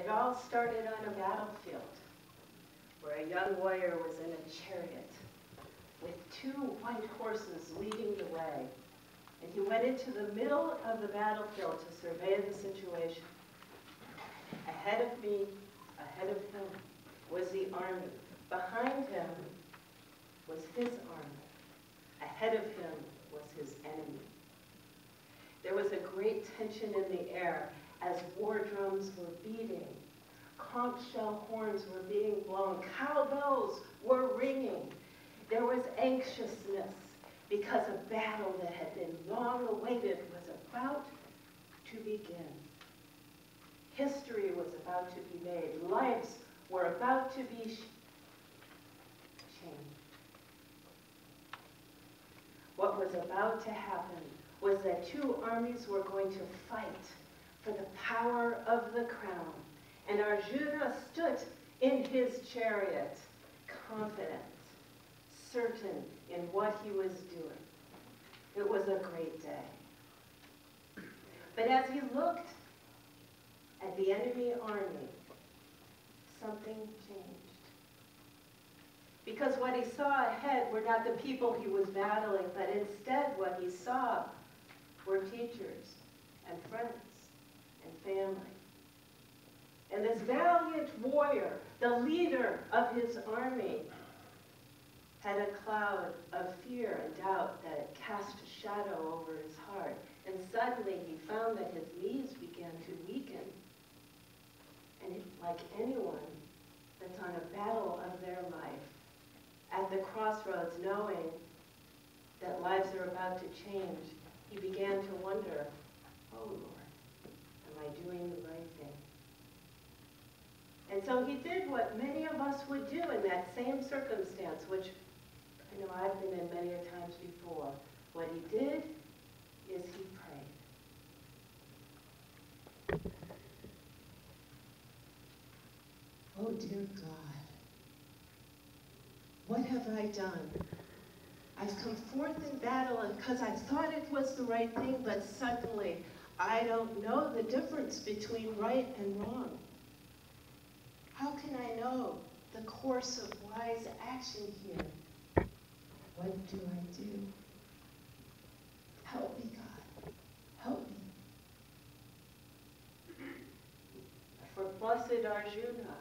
It all started on a battlefield where a young warrior was in a chariot with 2 white horses leading the way. And he went into the middle of the battlefield to survey the situation. Ahead of me, ahead of him, was the army. Behind him was his army. Ahead of him was his enemy. There was a great tension in the air as war drums were beating. Conch shell horns were being blown. Cowbells were ringing. There was anxiousness because a battle that had been long awaited was about to begin. History was about to be made. Lives were about to be changed. What was about to happen was that 2 armies were going to fight for the power of the crown. And Arjuna stood in his chariot, confident, certain in what he was doing. It was a great day. But as he looked at the enemy army, something changed. Because what he saw ahead were not the people he was battling, but instead what he saw were teachers and friends and family. And this valiant warrior, the leader of his army, had a cloud of fear and doubt that cast a shadow over his heart. And suddenly he found that his knees began to weaken. And like anyone that's on a battle of their life, at the crossroads, knowing that lives are about to change, he began to wonder, oh Lord, am I doing the right thing? And so he did what many of us would do in that same circumstance, which I know I've been in many times before. What he did is he prayed. Oh dear God, what have I done? I've come forth in battle because I thought it was the right thing, but suddenly I don't know the difference between right and wrong. How can I know the course of wise action here? What do I do? Help me, God. Help me. For blessed Arjuna,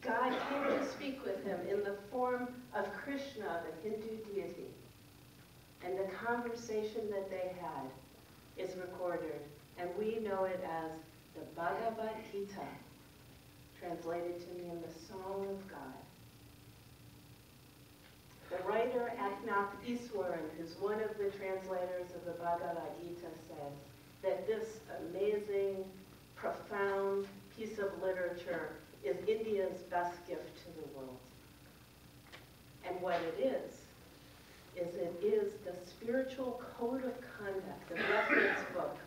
God came to speak with him in the form of Krishna, the Hindu deity. And the conversation that they had is recorded, and we know it as the Bhagavad Gita, translated to me in the Song of God. The writer Eknath Easwaran, who's one of the translators of the Bhagavad Gita, says that this amazing, profound piece of literature is India's best gift to the world. And what it is it is the spiritual code of conduct, the reference book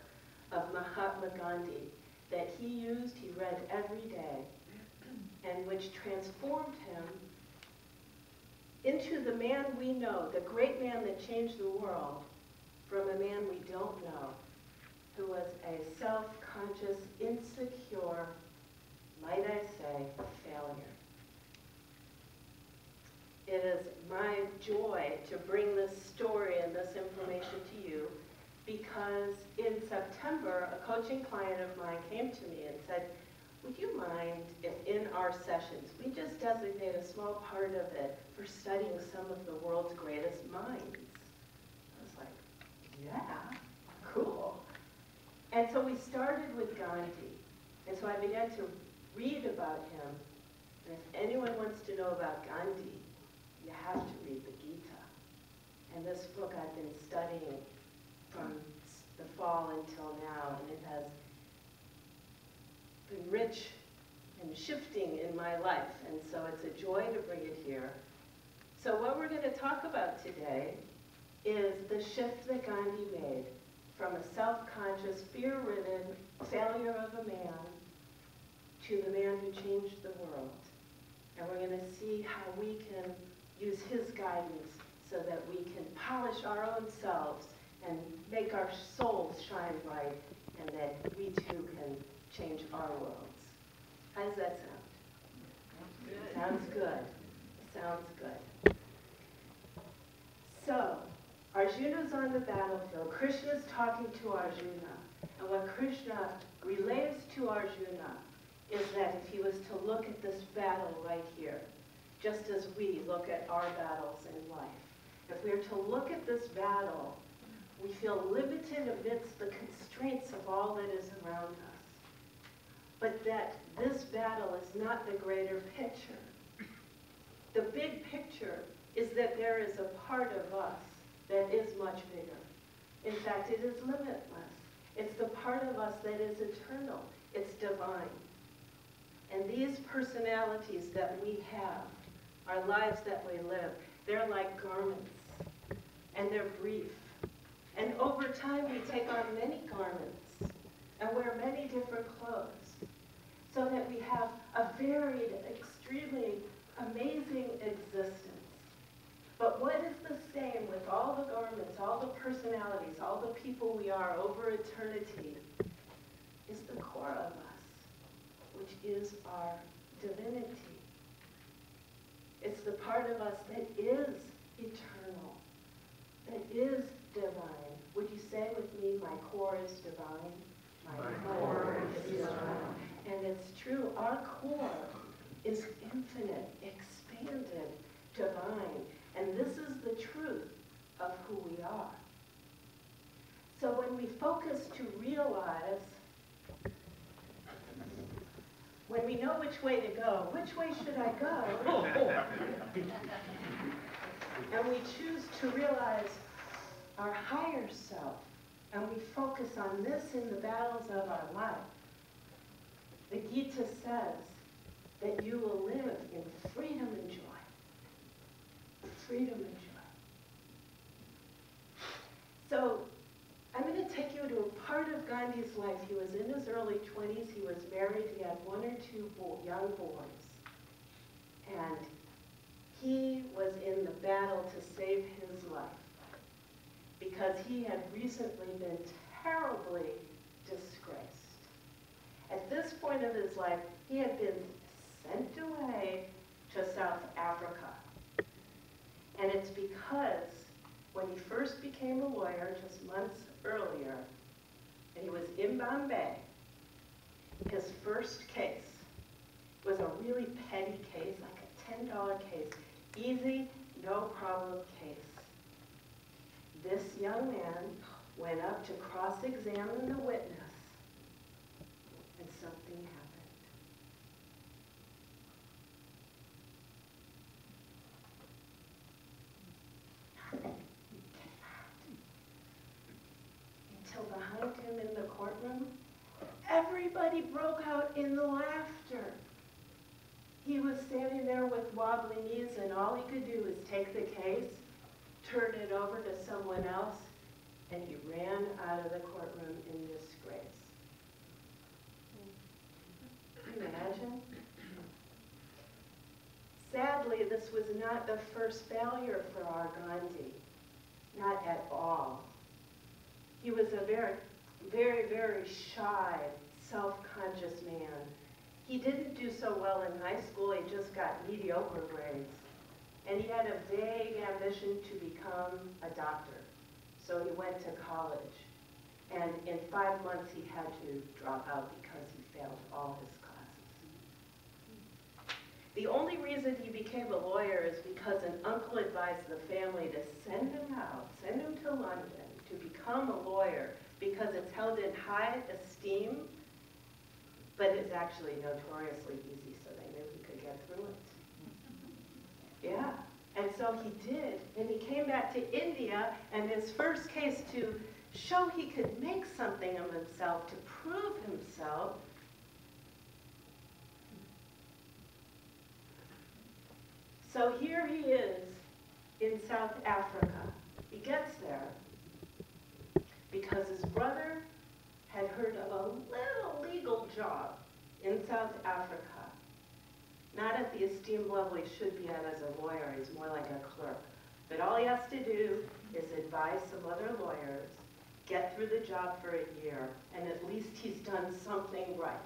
of Mahatma Gandhi that he used, he read every day, and which transformed him into the man we know, the great man that changed the world, from a man we don't know, who was a self-conscious, insecure, might I say, failure. It is my joy to bring this story and this information to you because in September, a coaching client of mine came to me and said, would you mind if in our sessions we just designate a small part of it for studying some of the world's greatest minds? I was like, yeah, cool. And so we started with Gandhi. And so I began to read about him. And if anyone wants to know about Gandhi, you have to read the Gita. And this book I've been studying from the fall until now, and it has been rich and shifting in my life, and so it's a joy to bring it here. So what we're going to talk about today is the shift that Gandhi made from a self-conscious, fear-ridden failure of a man to the man who changed the world. And we're going to see how we can use his guidance so that we can polish our own selves and make our souls shine bright, and that we too can change our worlds. How does that sound? Good. Sounds good. Sounds good. So, Arjuna's on the battlefield. Krishna's talking to Arjuna. And what Krishna relays to Arjuna is that if he was to look at this battle right here, just as we look at our battles in life, if we are to look at this battle, we feel limited amidst the constraints of all that is around us. But that this battle is not the greater picture. The big picture is that there is a part of us that is much bigger. In fact, it is limitless. It's the part of us that is eternal. It's divine. And these personalities that we have, our lives that we live, they're like garments. And they're brief. And over time, we take on many garments and wear many different clothes so that we have a varied, extremely amazing existence. But what is the same with all the garments, all the personalities, all the people we are over eternity is the core of us, which is our divinity. It's the part of us that is eternal, that is divine. Would you say with me, my core is divine? My core is divine. And it's true, our core is infinite, expanded, divine. And this is the truth of who we are. So when we focus to realize, when we know which way to go, which way should I go? And we choose to realize our higher self, and we focus on this in the battles of our life. The Gita says that you will live in freedom and joy. Freedom and joy. So, I'm going to take you to a part of Gandhi's life. He was in his early 20s. He was married. He had one or two young boys. And he was in the battle to save his life because he had recently been terribly disgraced. At this point of his life, he had been sent away to South Africa. And it's because when he first became a lawyer just months earlier, and he was in Bombay, his first case was a really petty case, like a $10 case. Easy, no problem case. This young man went up to cross-examine the witness, and something happened. Until behind him in the courtroom, everybody broke out in laughter. He was standing there with wobbly knees, and all he could do was take the case, turn it over to someone else, and he ran out of the courtroom in disgrace. Can you imagine? Sadly, this was not the first failure for our Gandhi. Not at all. He was a very, very, very shy, self-conscious man. He didn't do so well in high school. He just got mediocre grades. And he had a vague ambition to become a doctor. So he went to college. And in 5 months, he had to drop out because he failed all his classes. The only reason he became a lawyer is because an uncle advised the family to send him out, send him to London to become a lawyer because it's held in high esteem, but it's actually notoriously easy, so they knew he could get through it. Yeah, and so he did, and he came back to India, and his first case to show he could make something of himself, to prove himself, so here he is in South Africa. He gets there because his brother had heard of a little legal job in South Africa. Not at the esteemed level he should be at as a lawyer, he's more like a clerk. But all he has to do is advise some other lawyers, get through the job for a year, and at least he's done something right.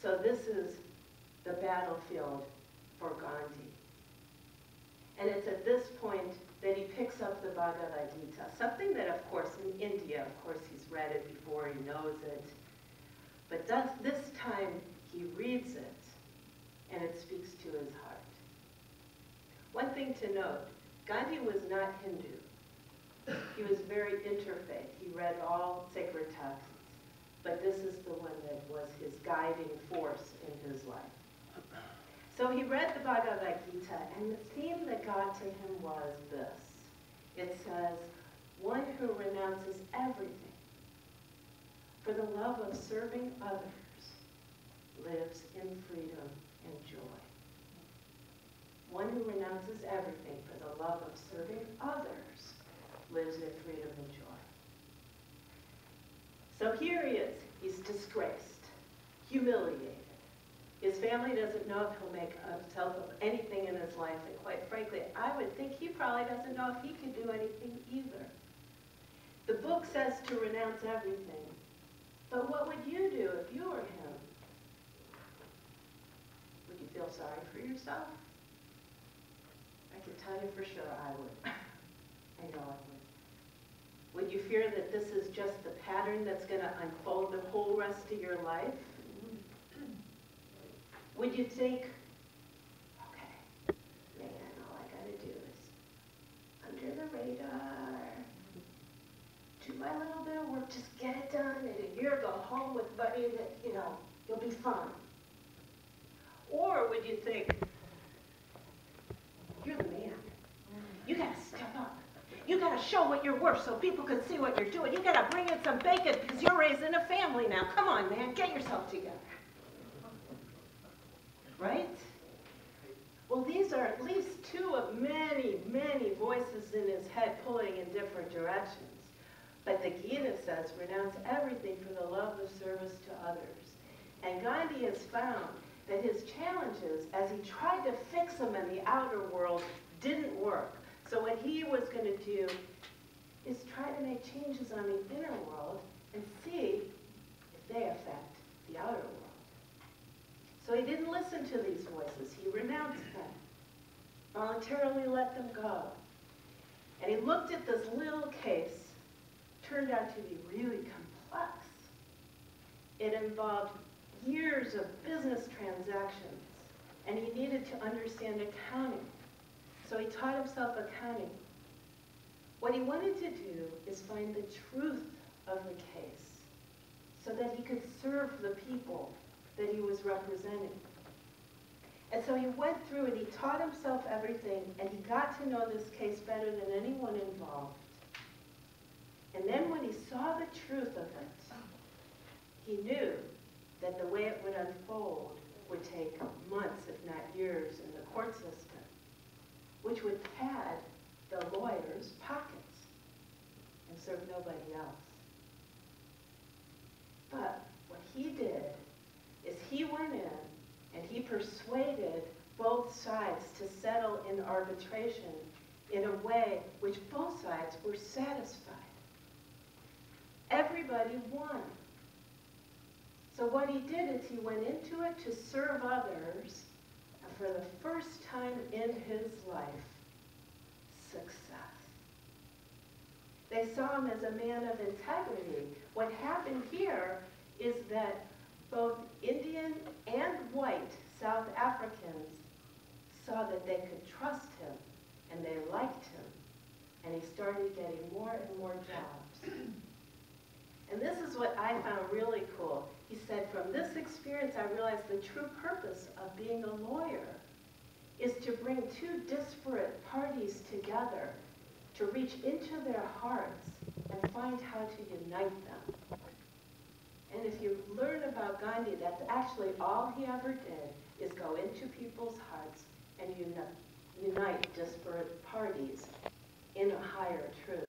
So this is the battlefield for Gandhi. And it's at this point that he picks up the Bhagavad Gita, something that, of course, in India, of course, he's read it before, he knows it. But this time, he reads it, and it speaks to his heart. One thing to note, Gandhi was not Hindu. He was very interfaith. He read all sacred texts, but this is the one that was his guiding force in his life. So he read the Bhagavad Gita, and the theme that got to him was this. It says, one who renounces everything for the love of serving others lives in freedom and joy. One who renounces everything for the love of serving others lives in freedom and joy. So here he is. He's disgraced, humiliated. His family doesn't know if he'll make himself of anything in his life, and quite frankly, I would think he probably doesn't know if he could do anything either. The book says to renounce everything, but what would you do if you were him? Would you feel sorry for yourself? I can tell you for sure I would. I know I would. Would you fear that this is just the pattern that's going to unfold the whole rest of your life? Would you think, okay, man, all I got to do is under the radar, do my little bit of work, just get it done, and in a year go home with buddy that, you'll be fine. Or would you think, you're the man. You got to step up. You got to show what you're worth so people can see what you're doing. You got to bring in some bacon because you're raising a family now. Come on, man, get yourself together. Right? Well, these are at least two of many, many voices in his head pulling in different directions. But the Gita says, renounce everything for the love of service to others. And Gandhi has found that his challenges, as he tried to fix them in the outer world, didn't work. So what he was going to do is try to make changes on the inner world and see if they affect the outer world. So he didn't listen to these voices. He renounced them, voluntarily let them go. And he looked at this little case, turned out to be really complex. It involved years of business transactions, and he needed to understand accounting. So he taught himself accounting. What he wanted to do is find the truth of the case so that he could serve the people that he was representing. And so he went through and he taught himself everything, and he got to know this case better than anyone involved. And then when he saw the truth of it, he knew that the way it would unfold would take months, if not years, in the court system, which would pad the lawyers' pockets and serve nobody else. But what he did is he went in and he persuaded both sides to settle in arbitration in a way which both sides were satisfied. Everybody won. So what he did is he went into it to serve others, and for the first time in his life, success. They saw him as a man of integrity. What happened here is that both Indian and white South Africans saw that they could trust him, and they liked him, and he started getting more and more jobs. And this is what I found really cool. He said, from this experience, I realized the true purpose of being a lawyer is to bring two disparate parties together, to reach into their hearts and find how to unite them. And if you learn about Gandhi, that's actually all he ever did, is go into people's hearts and unite disparate parties in a higher truth.